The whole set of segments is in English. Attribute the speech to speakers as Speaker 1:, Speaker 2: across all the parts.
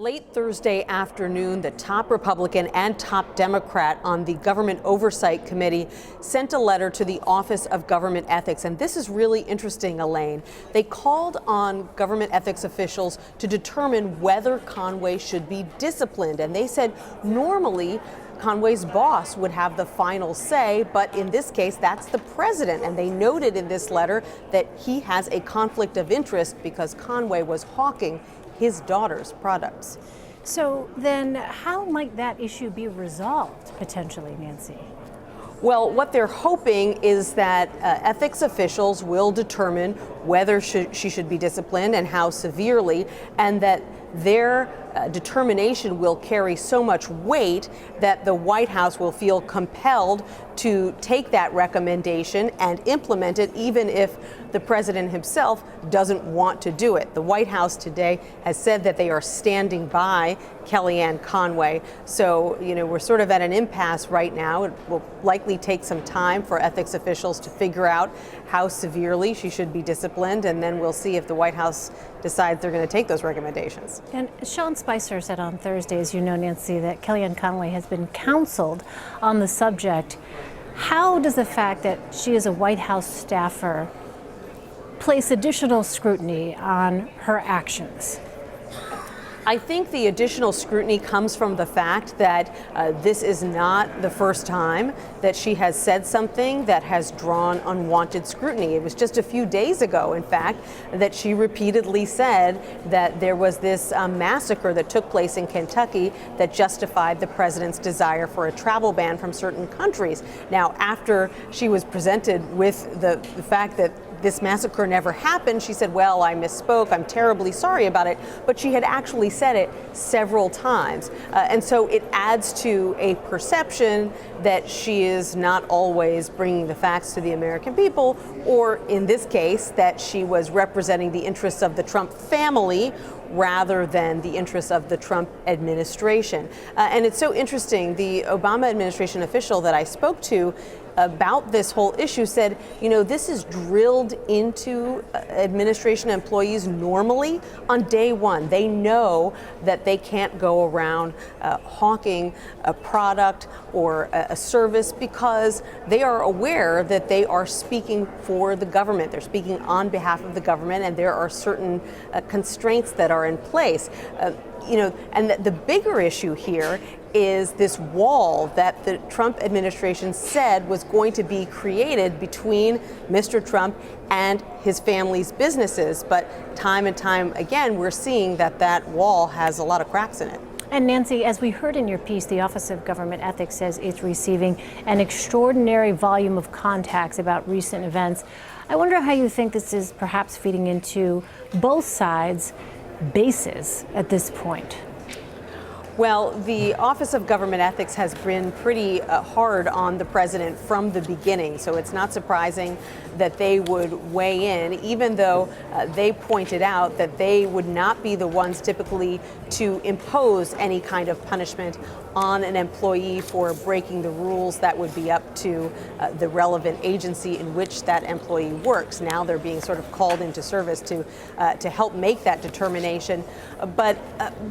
Speaker 1: Late Thursday afternoon, the top Republican and top Democrat on the Government Oversight Committee sent a letter to the Office of Government Ethics. And this is really interesting, Elaine. They called on government ethics officials to determine whether Conway should be disciplined. And they said normally Conway's boss would have the final say, but in this case, that's the president. And they noted in this letter that he has a conflict of interest because Conway was hawking his daughter's products.
Speaker 2: So then how might that issue be resolved potentially, Nancy?
Speaker 1: Well, what they're hoping is that ethics officials will determine whether she should be disciplined and how severely, and that their determination will carry so much weight that the White House will feel compelled to take that recommendation and implement it, even if the president himself doesn't want to do it. The White House today has said that they are standing by Kellyanne Conway. So, we're sort of at an impasse right now. It will likely take some time for ethics officials to figure out how severely she should be disciplined, and then we'll see if the White House decides they're going to take those recommendations.
Speaker 2: And Sean Spicer said on Thursday, as you know, Nancy, that Kellyanne Conway has been counseled on the subject. How does the fact that she is a White House staffer place additional scrutiny on her actions?
Speaker 1: I think the additional scrutiny comes from the fact that this is not the first time that she has said something that has drawn unwanted scrutiny. It was just a few days ago, in fact, that she repeatedly said that there was this massacre that took place in Kentucky that justified the president's desire for a travel ban from certain countries. Now, after she was presented with the fact that this massacre never happened, she said, well, I misspoke, I'm terribly sorry about it, but she had actually said it several times. And so it adds to a perception that she is not always bringing the facts to the American people, or in this case, that she was representing the interests of the Trump family rather than the interests of the Trump administration. And it's so interesting, the Obama administration official that I spoke to about this whole issue said, this is drilled into administration employees normally on day one. They know that they can't go around hawking a product or a service because they are aware that they are speaking for the government. They're speaking on behalf of the government, and there are certain constraints that are in place. And the bigger issue here is this wall that the Trump administration said was going to be created between Mr. Trump and his family's businesses. But time and time again, we're seeing that that wall has a lot of cracks in it.
Speaker 2: And Nancy, as we heard in your piece, the Office of Government Ethics says it's receiving an extraordinary volume of contacts about recent events. I wonder how you think this is perhaps feeding into both sides' bases at this point.
Speaker 1: Well, the Office of Government Ethics has been pretty hard on the president from the beginning, so it's not surprising that they would weigh in, even though they pointed out that they would not be the ones typically to impose any kind of punishment on an employee for breaking the rules. That would be up to the relevant agency in which that employee works. Now they're being sort of called into service to help make that determination. But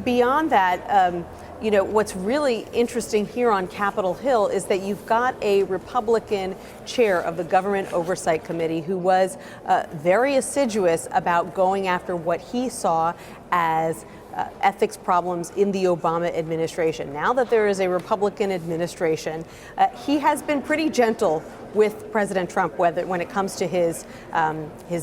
Speaker 1: beyond that, what's really interesting here on Capitol Hill is that you've got a Republican chair of the Government Oversight Committee who was very assiduous about going after what he saw as ethics problems in the Obama administration. Now that there is a Republican administration, he has been pretty gentle with President Trump, when it comes to his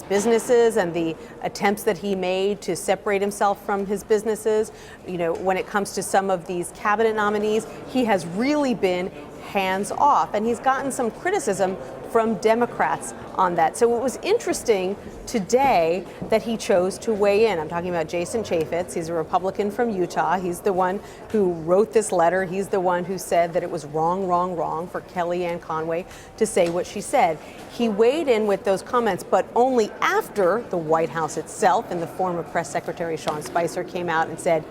Speaker 1: businesses and the attempts that he made to separate himself from his businesses. When it comes to some of these cabinet nominees, he has really been hands off, and he's gotten some criticism from Democrats on that. So it was interesting today that he chose to weigh in. I'm talking about Jason Chaffetz. He's a Republican from Utah. He's the one who wrote this letter. He's the one who said that it was wrong for Kellyanne Conway to say what she said. He weighed in with those comments, but only after the White House itself, in the form of Press Secretary Sean Spicer, came out and said,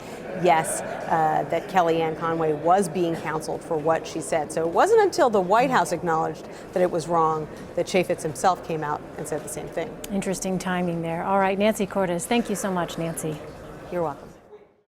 Speaker 1: yes, that Kellyanne Conway was being counseled for what she said. So it wasn't until the White House acknowledged that it was wrong that Chaffetz himself came out and said the same thing.
Speaker 2: Interesting timing there. All right, Nancy Cordes, thank you so much, Nancy.
Speaker 1: You're welcome.